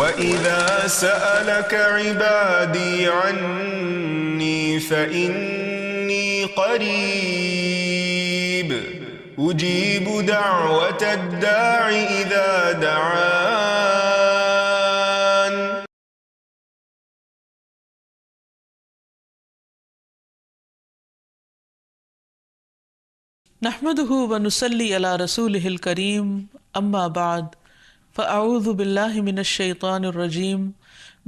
وَإِذَا سَأَلَكَ عِبَادِي عَنِّي فَإِنِّي قَرِيبٌ أُجِيبُ دَعْوَةَ الدَّاعِ إِذَا دَعَانِ. نحمده ونصلي على رسوله الكريم اما بعد فاعوذ باللہ من الشیطان الرجیم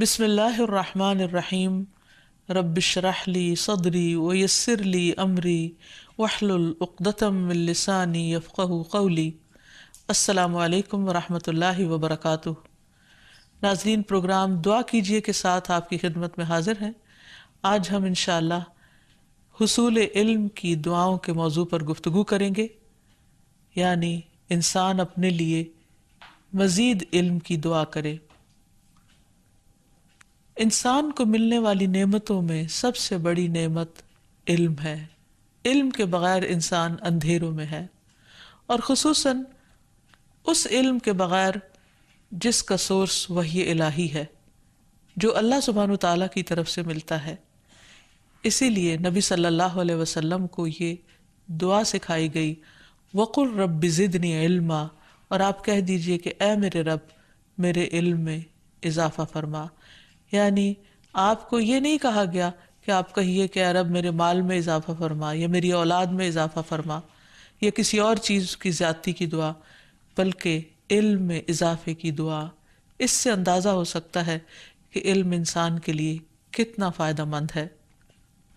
بسم اللہ الرحمن الرحیم رب اشرح لي صدری ویسر لي امری واحلل عقدۃ من لسانی یفقهوا قولی. السلام علیکم ورحمۃ اللہ وبرکاتہ. ناظرین، پروگرام دعا کیجئے کے ساتھ آپ کی خدمت میں حاضر ہیں. آج ہم انشاءاللہ حصول علم کی دعاؤں کے موضوع پر گفتگو کریں گے، یعنی انسان اپنے لیے مزید علم کی دعا کرے. انسان کو ملنے والی نعمتوں میں سب سے بڑی نعمت علم ہے. علم کے بغیر انسان اندھیروں میں ہے، اور خصوصاً اس علم کے بغیر جس کا سورس وحی الہی ہے، جو اللہ سبحانہ وتعالیٰ کی طرف سے ملتا ہے. اسی لیے نبی صلی اللہ علیہ وسلم کو یہ دعا سکھائی گئی، وَقُلْ رَبِّ زِدْنِي عِلْمًا، اور آپ کہہ دیجئے کہ اے میرے رب میرے علم میں اضافہ فرما. یعنی آپ کو یہ نہیں کہا گیا کہ آپ کہیے کہ اے رب میرے مال میں اضافہ فرما، یا میری اولاد میں اضافہ فرما، یا کسی اور چیز کی زیادتی کی دعا، بلکہ علم میں اضافے کی دعا. اس سے اندازہ ہو سکتا ہے کہ علم انسان کے لیے کتنا فائدہ مند ہے.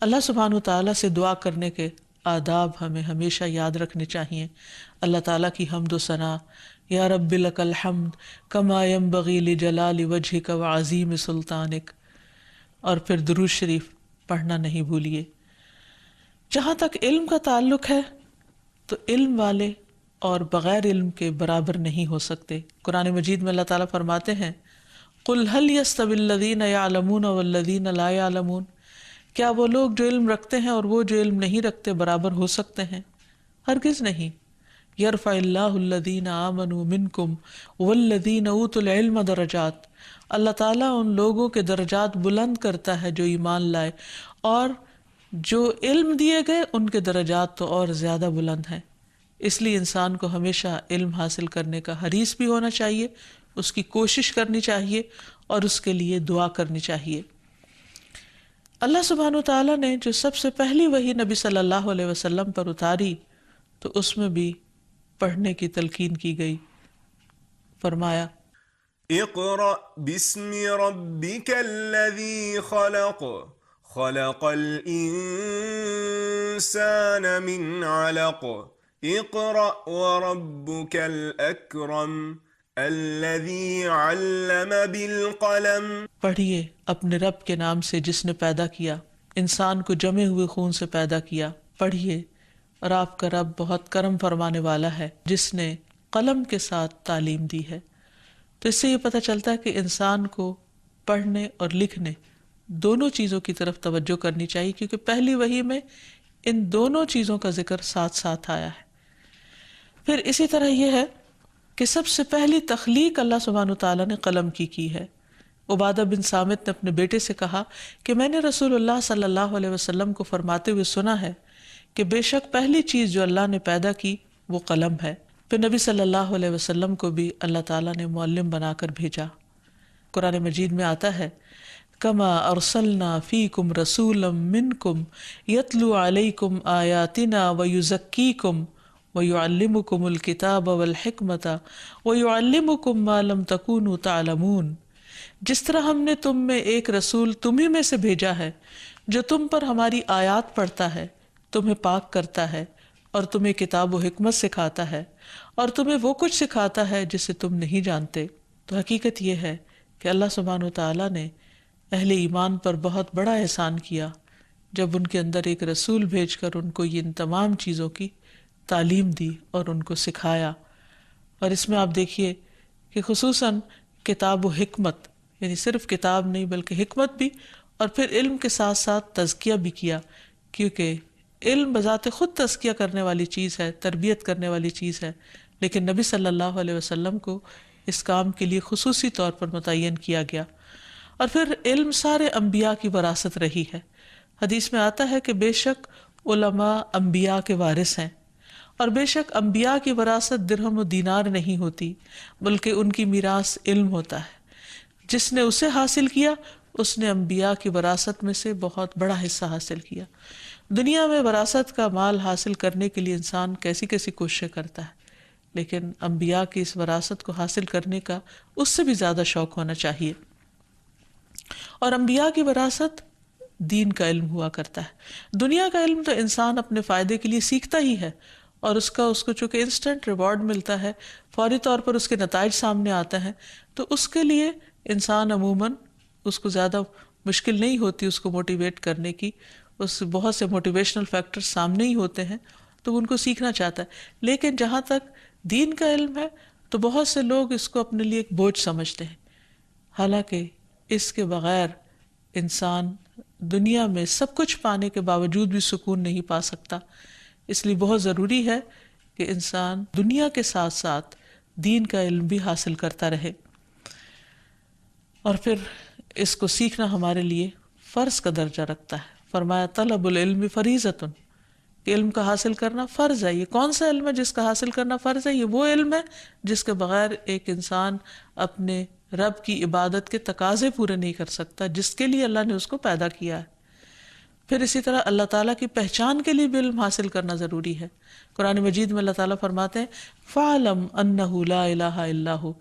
اللہ سبحانہ وتعالیٰ سے دعا کرنے کے آداب ہمیں ہمیشہ یاد رکھنے چاہیے. اللہ تعالیٰ کی حمد و ثنا، یا رب لک الحمد کما ینبغی لجلال وجہک وعظیم سلطانک، اور پھر درود شریف پڑھنا نہیں بھولیے. جہاں تک علم کا تعلق ہے تو علم والے اور بغیر علم کے برابر نہیں ہو سکتے. قرآن مجید میں اللہ تعالیٰ فرماتے ہیں قُلْ هَلْ يَسْتَوِي الَّذِينَ يَعْلَمُونَ وَالَّذِينَ لَا يَعْلَمُونَ، کیا وہ لوگ جو علم رکھتے ہیں اور وہ جو علم نہیں رکھتے برابر ہو سکتے ہیں؟ ہرگز نہیں. یرفع اللہ الذین آمنوا منکم والذین اوتوا العلم درجات، اللہ تعالیٰ ان لوگوں کے درجات بلند کرتا ہے جو ایمان لائے، اور جو علم دیے گئے ان کے درجات تو اور زیادہ بلند ہیں. اس لیے انسان کو ہمیشہ علم حاصل کرنے کا حریص بھی ہونا چاہیے، اس کی کوشش کرنی چاہیے، اور اس کے لیے دعا کرنی چاہیے. اللہ سبحانہ وتعالیٰ نے جو سب سے پہلی وحی نبی صلی اللہ علیہ وسلم پر اتاری تو اس میں بھی پڑھنے کی تلقین کی گئی. فرمایا اقرأ بسم ربک الذی خلق خلق الانسان من علق اقرأ وربک الاکرم الذی علم بالقلم. پڑھیے اپنے رب کے نام سے جس نے پیدا کیا، انسان کو جمے ہوئے خون سے پیدا کیا. پڑھیے، اور آپ کا رب بہت کرم فرمانے والا ہے جس نے قلم کے ساتھ تعلیم دی ہے. تو اس سے یہ پتہ چلتا ہے کہ انسان کو پڑھنے اور لکھنے دونوں چیزوں کی طرف توجہ کرنی چاہیے، کیونکہ پہلی وحی میں ان دونوں چیزوں کا ذکر ساتھ ساتھ آیا ہے. پھر اسی طرح یہ ہے کہ سب سے پہلی تخلیق اللہ سبحانہ وتعالیٰ نے قلم کی ہے. عبادہ بن صامت نے اپنے بیٹے سے کہا کہ میں نے رسول اللہ صلی اللہ علیہ وسلم کو فرماتے ہوئے سنا ہے کہ بے شک پہلی چیز جو اللہ نے پیدا کی وہ قلم ہے. پھر نبی صلی اللہ علیہ وسلم کو بھی اللہ تعالیٰ نے معلم بنا کر بھیجا. قرآن مجید میں آتا ہے کما ارسلنا فیکم رسولا منکم یتلو علیکم آیاتنا ویزکیکم وَيُعَلِّمُكُمُ الْكِتَابَ وَالْحِكْمَةَ وَيُعَلِّمُكُمْ مَا لَمْ تَكُونُوا تَعْلَمُونَ. جس طرح ہم نے تم میں ایک رسول تمہیں میں سے بھیجا ہے جو تم پر ہماری آیات پڑھتا ہے، تمہیں پاک کرتا ہے، اور تمہیں کتاب و حکمت سکھاتا ہے، اور تمہیں وہ کچھ سکھاتا ہے جسے تم نہیں جانتے. تو حقیقت یہ ہے کہ اللہ سبحانہ وتعالیٰ نے اہل ایمان پر بہت بڑا احسان کیا جب ان کے اندر ایک رسول بھیج کر ان کو ان تمام چیزوں کی تعلیم دی اور ان کو سکھایا. اور اس میں آپ دیکھیے کہ خصوصاً کتاب و حکمت، یعنی صرف کتاب نہیں بلکہ حکمت بھی، اور پھر علم کے ساتھ ساتھ تزکیہ بھی کیا، کیونکہ علم بذات خود تزکیہ کرنے والی چیز ہے، تربیت کرنے والی چیز ہے، لیکن نبی صلی اللہ علیہ وسلم کو اس کام کے لیے خصوصی طور پر متعین کیا گیا۔ اور پھر علم سارے انبیاء کی وراثت رہی ہے۔ حدیث میں آتا ہے کہ بے شک علماء انبیاء کے وارث ہیں، اور بے شک انبیاء کی وراثت درہم و دینار نہیں ہوتی، بلکہ ان کی میراث علم ہوتا ہے۔ جس نے اسے حاصل کیا اس نے انبیاء کی وراثت میں سے بہت بڑا حصہ حاصل کیا۔ دنیا میں وراثت کا مال حاصل کرنے کے لیے انسان کیسی کیسی کوششیں کرتا ہے، لیکن انبیاء کی اس وراثت کو حاصل کرنے کا اس سے بھی زیادہ شوق ہونا چاہیے۔ اور انبیاء کی وراثت دین کا علم ہوا کرتا ہے۔ دنیا کا علم تو انسان اپنے فائدے کے لیے سیکھتا ہی ہے، اور اس کو چونکہ انسٹنٹ ریوارڈ ملتا ہے، فوری طور پر اس کے نتائج سامنے آتے ہیں، تو اس کے لیے انسان عموماً اس کو زیادہ مشکل نہیں ہوتی اس کو موٹیویٹ کرنے کی۔ اس بہت سے موٹیویشنل فیکٹر سامنے ہی ہوتے ہیں تو وہ ان کو سیکھنا چاہتا ہے۔ لیکن جہاں تک دین کا علم ہے تو بہت سے لوگ اس کو اپنے لیے ایک بوجھ سمجھتے ہیں، حالانکہ اس کے بغیر انسان دنیا میں سب کچھ پانے کے باوجود بھی سکون نہیں پا سکتا۔ اس لیے بہت ضروری ہے کہ انسان دنیا کے ساتھ ساتھ دین کا علم بھی حاصل کرتا رہے۔ اور پھر اس کو سیکھنا ہمارے لیے فرض کا درجہ رکھتا ہے۔ فرمایا طلب العلم فریضۃ، کہ علم کا حاصل کرنا فرض ہے۔ یہ کون سا علم ہے جس کا حاصل کرنا فرض ہے؟ یہ وہ علم ہے جس کے بغیر ایک انسان اپنے رب کی عبادت کے تقاضے پورے نہیں کر سکتا، جس کے لیے اللہ نے اس کو پیدا کیا ہے۔ پھر اسی طرح اللہ تعالیٰ کی پہچان کے لیے بھی علم حاصل کرنا ضروری ہے۔ قرآن مجید میں اللہ تعالیٰ فرماتے ہیں فَاعْلَمْ أَنَّهُ لَا إِلَهَ إِلَّا هُوَ،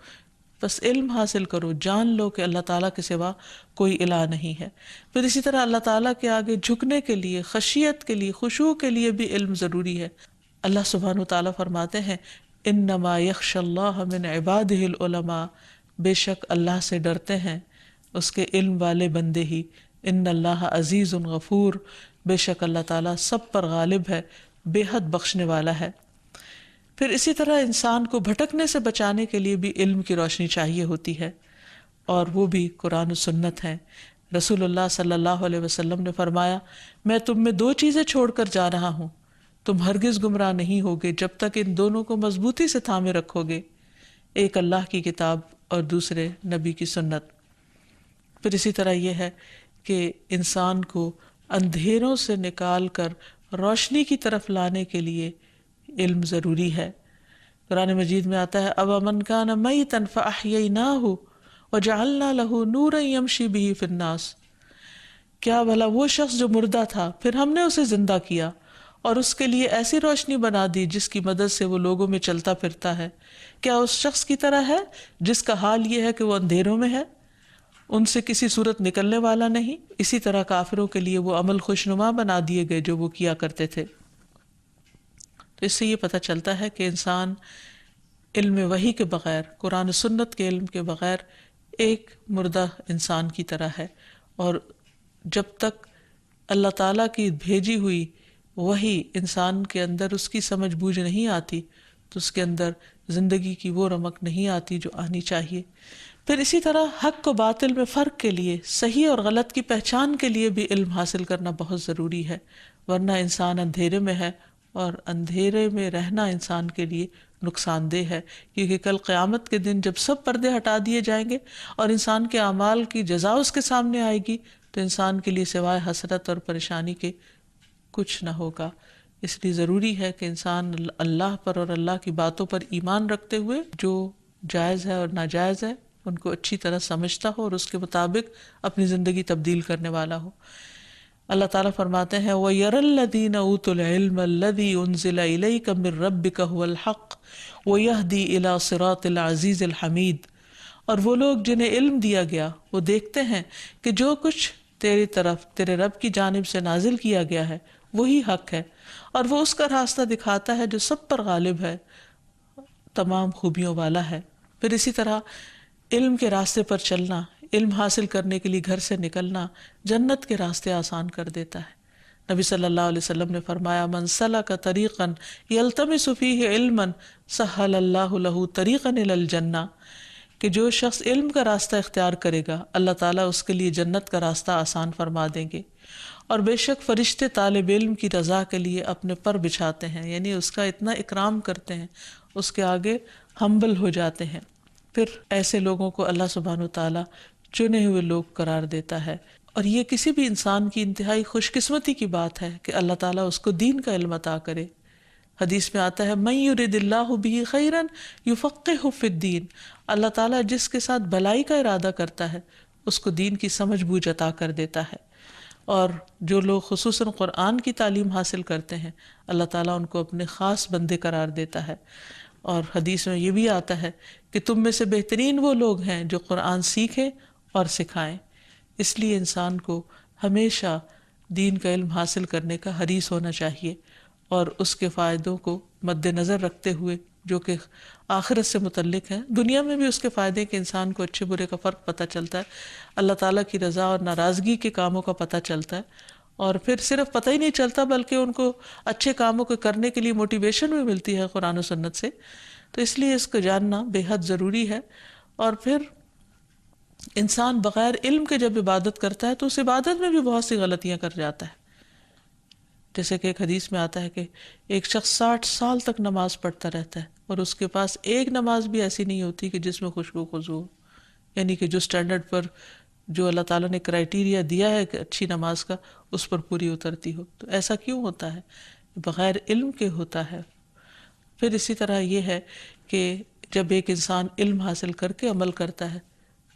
بس علم حاصل کرو، جان لو کہ اللہ تعالیٰ کے سوا کوئی الہ نہیں ہے۔ پھر اسی طرح اللہ تعالیٰ کے آگے جھکنے کے لیے، خشیت کے لیے، خشوع کے لیے بھی علم ضروری ہے۔ اللہ سبحانہ وتعالیٰ فرماتے ہیں انما یخشی اللہ من عبادہ العلماء، بے شک اللہ سے ڈرتے ہیں اس کے علم والے بندے ہی۔ ان اللہ عزیز غفور، بے شک اللہ تعالیٰ سب پر غالب ہے، بے حد بخشنے والا ہے۔ پھر اسی طرح انسان کو بھٹکنے سے بچانے کے لیے بھی علم کی روشنی چاہیے ہوتی ہے، اور وہ بھی قرآن و سنت ہے۔ رسول اللہ صلی اللہ علیہ وسلم نے فرمایا میں تم میں دو چیزیں چھوڑ کر جا رہا ہوں، تم ہرگز گمراہ نہیں ہوگے جب تک ان دونوں کو مضبوطی سے تھامے رکھو گے، ایک اللہ کی کتاب اور دوسرے نبی کی سنت۔ پھر اسی طرح یہ ہے کہ انسان کو اندھیروں سے نکال کر روشنی کی طرف لانے کے لیے علم ضروری ہے۔ قرآن مجید میں آتا ہے أَوَمَنْ كَانَ مَيْتًا فَأَحْيَيْنَاهُ وَجَعَلْنَا لَهُ نُورًا يَمْشِي بِهِ فِي النَّاسِ، کیا بھلا وہ شخص جو مردہ تھا پھر ہم نے اسے زندہ کیا اور اس کے لیے ایسی روشنی بنا دی جس کی مدد سے وہ لوگوں میں چلتا پھرتا ہے، کیا اس شخص کی طرح ہے جس کا حال یہ ہے کہ وہ اندھیروں میں ہے، ان سے کسی صورت نکلنے والا نہیں؟ اسی طرح کافروں کے لیے وہ عمل خوشنما بنا دیے گئے جو وہ کیا کرتے تھے۔ تو اس سے یہ پتہ چلتا ہے کہ انسان علم وحی کے بغیر، قرآن و سنت کے علم کے بغیر ایک مردہ انسان کی طرح ہے، اور جب تک اللہ تعالیٰ کی بھیجی ہوئی وحی انسان کے اندر اس کی سمجھ بوجھ نہیں آتی تو اس کے اندر زندگی کی وہ رمق نہیں آتی جو آنی چاہیے۔ پھر اسی طرح حق و باطل میں فرق کے لیے، صحیح اور غلط کی پہچان کے لیے بھی علم حاصل کرنا بہت ضروری ہے، ورنہ انسان اندھیرے میں ہے، اور اندھیرے میں رہنا انسان کے لیے نقصان دہ ہے، کیونکہ کل قیامت کے دن جب سب پردے ہٹا دیے جائیں گے اور انسان کے اعمال کی جزا اس کے سامنے آئے گی تو انسان کے لیے سوائے حسرت اور پریشانی کے کچھ نہ ہوگا۔ اس لیے ضروری ہے کہ انسان اللہ پر اور اللہ کی باتوں پر ایمان رکھتے ہوئے جو جائز ہے اور ناجائز ہے ان کو اچھی طرح سمجھتا ہو اور اس کے مطابق اپنی زندگی تبدیل کرنے والا ہو۔ اللہ تعالیٰ فرماتے ہیں وَيَرَى الَّذِينَ أُوتُوا الْعِلْمَ الَّذِي أُنزِلَ إِلَيْكَ مِن رَبِّكَ هُوَ الْحَقُّ وَيَهْدِي إِلَى صِرَاطِ الْعَزِيزِ الْحَمِيدِ، اور وہ لوگ جنہیں علم دیا گیا وہ دیکھتے ہیں کہ جو کچھ تیری طرف تیرے رب کی جانب سے نازل کیا گیا ہے وہی حق ہے، اور وہ اس کا راستہ دکھاتا ہے جو سب پر غالب ہے، تمام خوبیوں والا ہے۔ پھر اسی طرح علم کے راستے پر چلنا، علم حاصل کرنے کے لیے گھر سے نکلنا جنت کے راستے آسان کر دیتا ہے۔ نبی صلی اللہ علیہ وسلم نے فرمایا من سلک طریقا یلتمس فیہ علما سہل اللہ لہ طریقا الی الجنہ، کہ جو شخص علم کا راستہ اختیار کرے گا اللہ تعالیٰ اس کے لیے جنت کا راستہ آسان فرما دیں گے، اور بے شک فرشتے طالب علم کی رضا کے لیے اپنے پر بچھاتے ہیں، یعنی اس کا اتنا اکرام کرتے ہیں، اس کے آگے ہمبل ہو جاتے ہیں۔ پھر ایسے لوگوں کو اللہ سبحانہ و تعالیٰ چنے ہوئے لوگ قرار دیتا ہے. اور یہ کسی بھی انسان کی انتہائی خوش قسمتی کی بات ہے کہ اللہ تعالیٰ اس کو دین کا علم عطا کرے. حدیث میں آتا ہے من یرد اللہ بہ خیرا یفقہہ فی الدین، اللہ تعالیٰ جس کے ساتھ بھلائی کا ارادہ کرتا ہے اس کو دین کی سمجھ بوجھ عطا کر دیتا ہے. اور جو لوگ خصوصاً قرآن کی تعلیم حاصل کرتے ہیں اللہ تعالیٰ ان کو اپنے خاص بندے قرار دیتا ہے. اور حدیث میں یہ بھی آتا ہے کہ تم میں سے بہترین وہ لوگ ہیں جو قرآن سیکھیں اور سکھائیں. اس لیے انسان کو ہمیشہ دین کا علم حاصل کرنے کا حریص ہونا چاہیے اور اس کے فائدوں کو مد نظر رکھتے ہوئے جو کہ آخرت سے متعلق ہیں. دنیا میں بھی اس کے فائدے کہ انسان کو اچھے برے کا فرق پتہ چلتا ہے، اللہ تعالیٰ کی رضا اور ناراضگی کے کاموں کا پتہ چلتا ہے، اور پھر صرف پتہ ہی نہیں چلتا بلکہ ان کو اچھے کاموں کو کرنے کے لیے موٹیویشن بھی ملتی ہے قرآن و سنت سے. تو اس لیے اس کو جاننا بے حد ضروری ہے. اور پھر انسان بغیر علم کے جب عبادت کرتا ہے تو اس عبادت میں بھی بہت سی غلطیاں کر جاتا ہے. جیسے کہ ایک حدیث میں آتا ہے کہ ایک شخص 60 سال تک نماز پڑھتا رہتا ہے اور اس کے پاس ایک نماز بھی ایسی نہیں ہوتی کہ جس میں خوشبو خضوع ہو، یعنی کہ جو سٹینڈرڈ پر جو اللہ تعالیٰ نے کرائیٹیریا دیا ہے کہ اچھی نماز کا اس پر پوری اترتی ہو. تو ایسا کیوں ہوتا ہے؟ بغیر علم کے ہوتا ہے. پھر اسی طرح یہ ہے کہ جب ایک انسان علم حاصل کر کے عمل کرتا ہے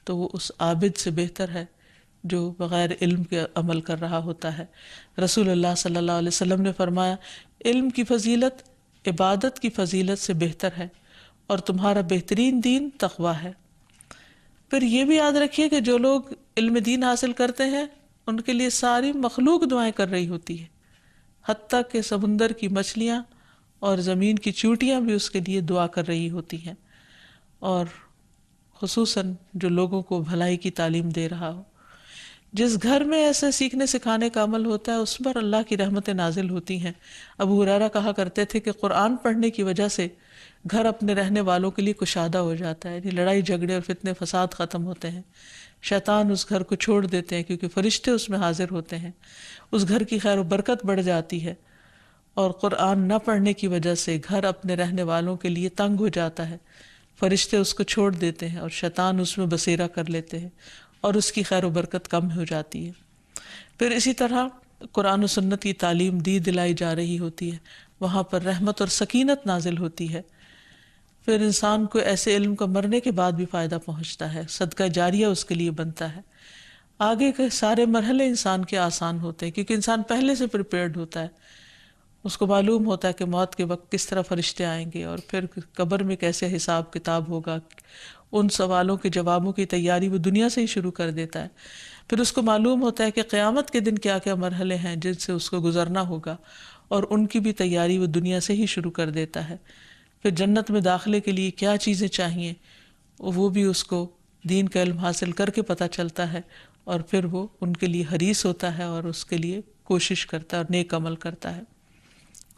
تو وہ اس عابد سے بہتر ہے جو بغیر علم کے عمل کر رہا ہوتا ہے. رسول اللہ صلی اللہ علیہ وسلم نے فرمایا علم کی فضیلت عبادت کی فضیلت سے بہتر ہے اور تمہارا بہترین دین تقویٰ ہے. پھر یہ بھی یاد رکھیے کہ جو لوگ علم دین حاصل کرتے ہیں ان کے لیے ساری مخلوق دعائیں کر رہی ہوتی ہے، حتیٰ کہ سمندر کی مچھلیاں اور زمین کی چیونٹیاں بھی اس کے لیے دعا کر رہی ہوتی ہیں. اور خصوصاً جو لوگوں کو بھلائی کی تعلیم دے رہا ہو، جس گھر میں ایسے سیکھنے سکھانے کا عمل ہوتا ہے اس پر اللہ کی رحمتیں نازل ہوتی ہیں. ابو ہریرہ کہا کرتے تھے کہ قرآن پڑھنے کی وجہ سے گھر اپنے رہنے والوں کے لیے کشادہ ہو جاتا ہے، یعنی لڑائی جھگڑے اور فتنے فساد ختم ہوتے ہیں. شیطان اس گھر کو چھوڑ دیتے ہیں کیونکہ فرشتے اس میں حاضر ہوتے ہیں. اس گھر کی خیر و برکت بڑھ جاتی ہے. اور قرآن نہ پڑھنے کی وجہ سے گھر اپنے رہنے والوں کے لیے تنگ ہو جاتا ہے، فرشتے اس کو چھوڑ دیتے ہیں اور شیطان اس میں بسیرا کر لیتے ہیں اور اس کی خیر و برکت کم ہو جاتی ہے. پھر اسی طرح قرآن و سنت کی تعلیم دی دلائی جا رہی ہوتی ہے، وہاں پر رحمت اور سکینت نازل ہوتی ہے. پھر انسان کو ایسے علم کا مرنے کے بعد بھی فائدہ پہنچتا ہے، صدقہ جاریہ اس کے لیے بنتا ہے. آگے کے سارے مرحلے انسان کے آسان ہوتے ہیں کیونکہ انسان پہلے سے پریپیئرڈ ہوتا ہے. اس کو معلوم ہوتا ہے کہ موت کے وقت کس طرح فرشتے آئیں گے اور پھر قبر میں کیسے حساب کتاب ہوگا. ان سوالوں کے جوابوں کی تیاری وہ دنیا سے ہی شروع کر دیتا ہے. پھر اس کو معلوم ہوتا ہے کہ قیامت کے دن کیا کیا مرحلے ہیں جن سے اس کو گزرنا ہوگا اور ان کی بھی تیاری وہ دنیا سے ہی شروع کر دیتا ہے. پھر جنت میں داخلے کے لیے کیا چیزیں چاہیے وہ بھی اس کو دین کا علم حاصل کر کے پتہ چلتا ہے اور پھر وہ ان کے لیے حریص ہوتا ہے اور اس کے لیے کوشش کرتا ہے اور نیک عمل کرتا ہے.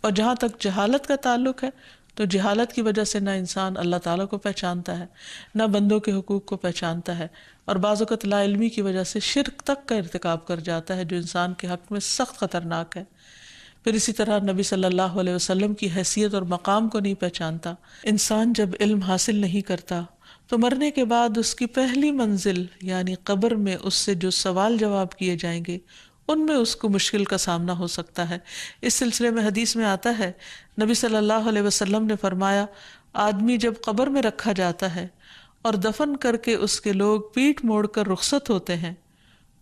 اور جہاں تک جہالت کا تعلق ہے تو جہالت کی وجہ سے نہ انسان اللہ تعالیٰ کو پہچانتا ہے نہ بندوں کے حقوق کو پہچانتا ہے، اور بعض اوقات لا علمی کی وجہ سے شرک تک کا ارتکاب کر جاتا ہے جو انسان کے حق میں سخت خطرناک ہے. پھر اسی طرح نبی صلی اللہ علیہ وسلم کی حیثیت اور مقام کو نہیں پہچانتا. انسان جب علم حاصل نہیں کرتا تو مرنے کے بعد اس کی پہلی منزل یعنی قبر میں اس سے جو سوال جواب کیے جائیں گے ان میں اس کو مشکل کا سامنا ہو سکتا ہے. اس سلسلے میں حدیث میں آتا ہے نبی صلی اللہ علیہ وسلم نے فرمایا آدمی جب قبر میں رکھا جاتا ہے اور دفن کر کے اس کے لوگ پیٹھ موڑ کر رخصت ہوتے ہیں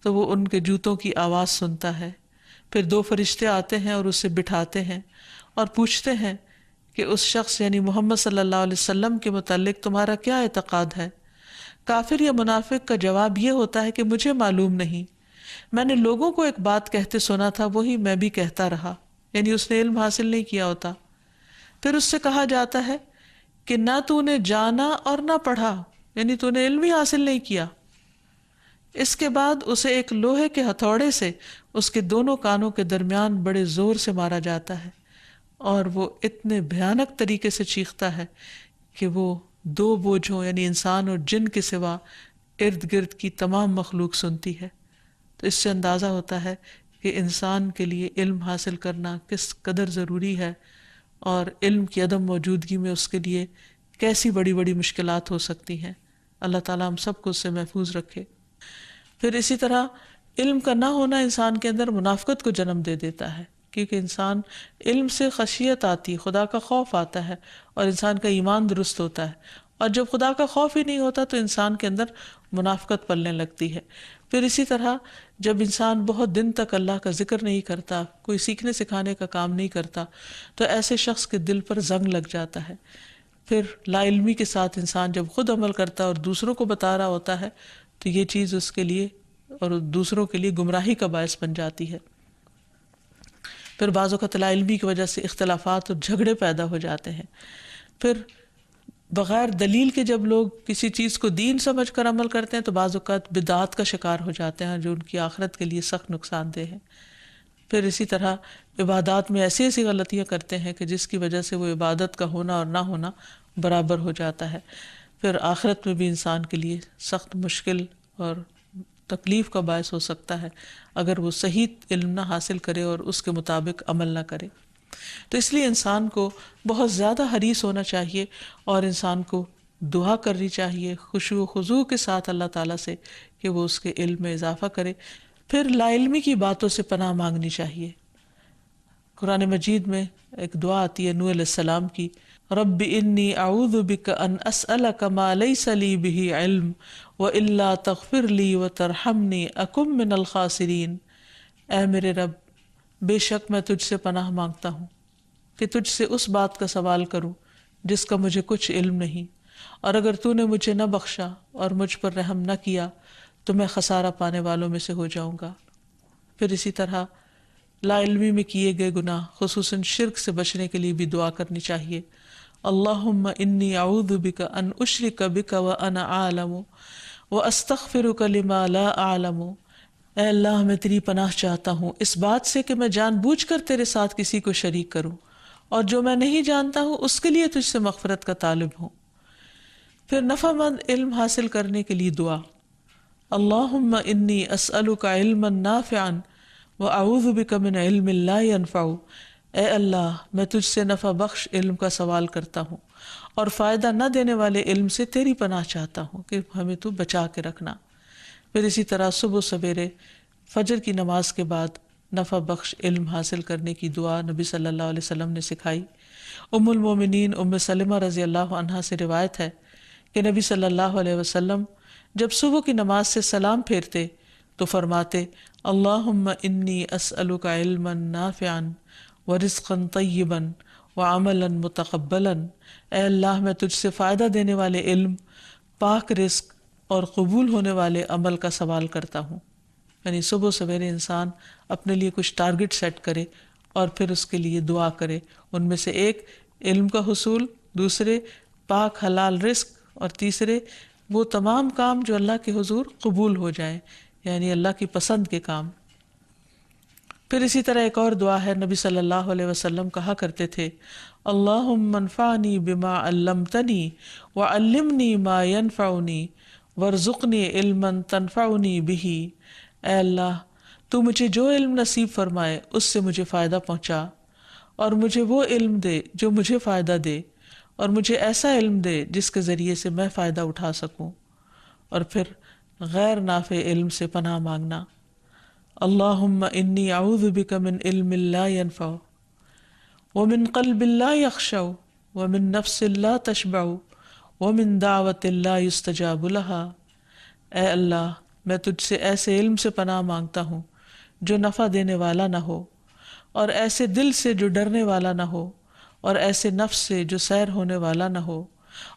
تو وہ ان کے جوتوں کی آواز سنتا ہے. پھر 2 فرشتے آتے ہیں اور اسے بٹھاتے ہیں اور پوچھتے ہیں کہ اس شخص یعنی محمد صلی اللہ علیہ وسلم کے متعلق تمہارا کیا اعتقاد ہے؟ کافر یا منافق کا جواب یہ ہوتا ہے کہ مجھے معلوم نہیں، میں نے لوگوں کو ایک بات کہتے سنا تھا وہی میں بھی کہتا رہا، یعنی اس نے علم حاصل نہیں کیا ہوتا. پھر اس سے کہا جاتا ہے کہ نہ تو نے جانا اور نہ پڑھا، یعنی تو نے علم ہی حاصل نہیں کیا. اس کے بعد اسے ایک لوہے کے ہتھوڑے سے اس کے دونوں کانوں کے درمیان بڑے زور سے مارا جاتا ہے اور وہ اتنے بھیانک طریقے سے چیختا ہے کہ وہ 2 بوجھوں یعنی انسان اور جن کے سوا ارد گرد کی تمام مخلوق سنتی ہے. تو اس سے اندازہ ہوتا ہے کہ انسان کے لیے علم حاصل کرنا کس قدر ضروری ہے اور علم کی عدم موجودگی میں اس کے لیے کیسی بڑی بڑی مشکلات ہو سکتی ہیں. اللہ تعالیٰ ہم سب کو اس سے محفوظ رکھے۔ پھر اسی طرح علم کا نہ ہونا انسان کے اندر منافقت کو جنم دے دیتا ہے، کیونکہ انسان علم سے خشیت آتی، خدا کا خوف آتا ہے اور انسان کا ایمان درست ہوتا ہے، اور جب خدا کا خوف ہی نہیں ہوتا تو انسان کے اندر منافقت پلنے لگتی ہے۔ پھر اسی طرح جب انسان بہت دن تک اللہ کا ذکر نہیں کرتا، کوئی سیکھنے سکھانے کا کام نہیں کرتا، تو ایسے شخص کے دل پر زنگ لگ جاتا ہے۔ پھر لا علمی کے ساتھ انسان جب خود عمل کرتا ہے اور دوسروں کو بتا رہا ہوتا ہے تو یہ چیز اس کے لیے اور دوسروں کے لیے گمراہی کا باعث بن جاتی ہے۔ پھر بعض اوقات لا علمی کی وجہ سے اختلافات اور جھگڑے پیدا ہو جاتے ہیں۔ پھر بغیر دلیل کے جب لوگ کسی چیز کو دین سمجھ کر عمل کرتے ہیں تو بعض اوقات بدعات کا شکار ہو جاتے ہیں جو ان کی آخرت کے لیے سخت نقصان دہ ہیں۔ پھر اسی طرح عبادات میں ایسی ایسی غلطیاں کرتے ہیں کہ جس کی وجہ سے وہ عبادت کا ہونا اور نہ ہونا برابر ہو جاتا ہے۔ پھر آخرت میں بھی انسان کے لیے سخت مشکل اور تکلیف کا باعث ہو سکتا ہے اگر وہ صحیح علم نہ حاصل کرے اور اس کے مطابق عمل نہ کرے۔ تو اس لیے انسان کو بہت زیادہ حریص ہونا چاہیے اور انسان کو دعا کرنی چاہیے خشوع و خضوع کے ساتھ اللہ تعالیٰ سے کہ وہ اس کے علم میں اضافہ کرے۔ پھر لا علمی کی باتوں سے پناہ مانگنی چاہیے۔ قرآن مجید میں ایک دعا آتی ہے نوح علیہ السلام کی، رب انی اعوذ بک ان اسألک ما لیس لی بہ علم والا تغفر لی وترحمنی اکن من الخاسرین۔ اے میرے رب، بے شک میں تجھ سے پناہ مانگتا ہوں کہ تجھ سے اس بات کا سوال کروں جس کا مجھے کچھ علم نہیں، اور اگر تو نے مجھے نہ بخشا اور مجھ پر رحم نہ کیا تو میں خسارہ پانے والوں میں سے ہو جاؤں گا۔ پھر اسی طرح لا علمی میں کیے گئے گناہ خصوصاً شرک سے بچنے کے لیے بھی دعا کرنی چاہیے۔ اللہم انی اعوذ بک ان اشرک بک وانا اعلم واستغفرک لما لا اعلم۔ اے اللہ، میں تیری پناہ چاہتا ہوں اس بات سے کہ میں جان بوجھ کر تیرے ساتھ کسی کو شریک کروں، اور جو میں نہیں جانتا ہوں اس کے لیے تجھ سے مغفرت کا طالب ہوں۔ پھر نفع مند علم حاصل کرنے کے لیے دعا، اللہم انی اسألک علما نافعا واعوذ بک من علم لا ینفع۔ اے اللہ، میں تجھ سے نفع بخش علم کا سوال کرتا ہوں اور فائدہ نہ دینے والے علم سے تیری پناہ چاہتا ہوں کہ ہمیں تو بچا کے رکھنا۔ پھر اسی طرح صبح سویرے فجر کی نماز کے بعد نفع بخش علم حاصل کرنے کی دعا نبی صلی اللہ علیہ وسلم نے سکھائی۔ ام المومنین ام سلمہ رضی اللہ عنہا سے روایت ہے کہ نبی صلی اللہ علیہ وسلم جب صبح کی نماز سے سلام پھیرتے تو فرماتے، اللہم انی اسألک علما نافعا ورزقا طیبا وعملا متقبلا۔ اے اللہ، میں تجھ سے فائدہ دینے والے علم، پاک رزق اور قبول ہونے والے عمل کا سوال کرتا ہوں۔ یعنی صبح سویرے انسان اپنے لیے کچھ ٹارگٹ سیٹ کرے اور پھر اس کے لیے دعا کرے، ان میں سے ایک علم کا حصول، دوسرے پاک حلال رزق، اور تیسرے وہ تمام کام جو اللہ کے حضور قبول ہو جائیں، یعنی اللہ کی پسند کے کام۔ پھر اسی طرح ایک اور دعا ہے، نبی صلی اللہ علیہ وسلم کہا کرتے تھے، اللہم انفعنی بما علمتنی وعلمنی ما ینفعنی وارزقنی علما تنفعنی بہ۔ اے اللہ، تو مجھے جو علم نصیب فرمائے اس سے مجھے فائدہ پہنچا، اور مجھے وہ علم دے جو مجھے فائدہ دے، اور مجھے ایسا علم دے جس کے ذریعے سے میں فائدہ اٹھا سکوں۔ اور پھر غیر نافع علم سے پناہ مانگنا، اللہم انی اعوذ بک من علم لا ینفع ومن قلب لا یخشع ومن نفس لا تشبع ومن دعوت لا یستجاب لها۔ اے اللہ، میں تجھ سے ایسے علم سے پناہ مانگتا ہوں جو نفع دینے والا نہ ہو، اور ایسے دل سے جو ڈرنے والا نہ ہو، اور ایسے نفس سے جو سیر ہونے والا نہ ہو،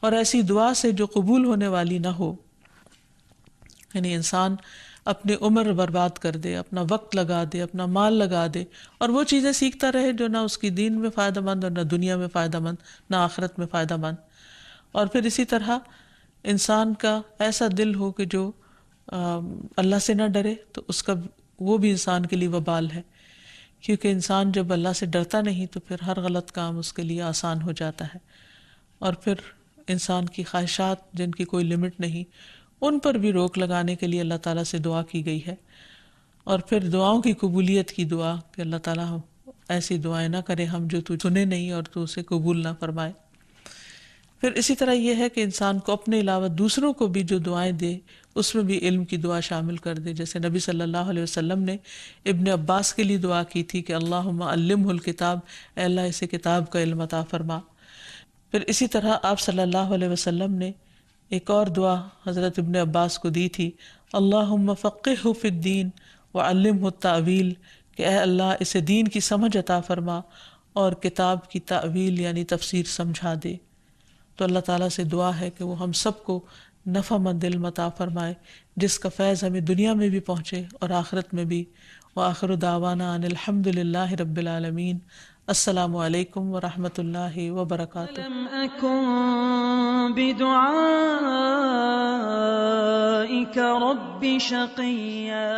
اور ایسی دعا سے جو قبول ہونے والی نہ ہو۔ یعنی انسان اپنی عمر برباد کر دے، اپنا وقت لگا دے، اپنا مال لگا دے، اور وہ چیزیں سیکھتا رہے جو نہ اس کی دین میں فائدہ مند اور نہ دنیا میں فائدہ مند، نہ آخرت میں فائدہ مند۔ اور پھر اسی طرح انسان کا ایسا دل ہو کہ جو اللہ سے نہ ڈرے، تو اس کا وہ بھی انسان کے لیے وبال ہے، کیونکہ انسان جب اللہ سے ڈرتا نہیں تو پھر ہر غلط کام اس کے لیے آسان ہو جاتا ہے۔ اور پھر انسان کی خواہشات جن کی کوئی لمٹ نہیں، ان پر بھی روک لگانے کے لیے اللہ تعالیٰ سے دعا کی گئی ہے۔ اور پھر دعاؤں کی قبولیت کی دعا کہ اللہ تعالیٰ ایسی دعائیں نہ کرے ہم جو تو سنے نہیں اور تو اسے قبول نہ فرمائے۔ پھر اسی طرح یہ ہے کہ انسان کو اپنے علاوہ دوسروں کو بھی جو دعائیں دے اس میں بھی علم کی دعا شامل کر دے. جیسے نبی صلی اللہ علیہ وسلم نے ابن عباس کے لیے دعا کی تھی کہ اللہم علمہ الکتاب، اے اللہ اسے کتاب کا علم عطا فرما. پھر اسی طرح آپ صلی اللہ علیہ وسلم نے ایک اور دعا حضرت ابن عباس کو دی تھی، اللہم فقہہ فی الدین وعلمہ التأویل، کہ اے اللہ اسے دین کی سمجھ عطا فرما اور کتاب کی تأویل یعنی تفسیر سمجھا دے. تو اللہ تعالیٰ سے دعا ہے کہ وہ ہم سب کو نفع مند علم عطا فرمائے جس کا فیض ہمیں دنیا میں بھی پہنچے اور آخرت میں بھی. وآخر دعوانا ان الحمد للہ رب العالمین. السلام علیکم ورحمۃ اللہ وبرکاتہ. لم أكن بدعائك رب شقيا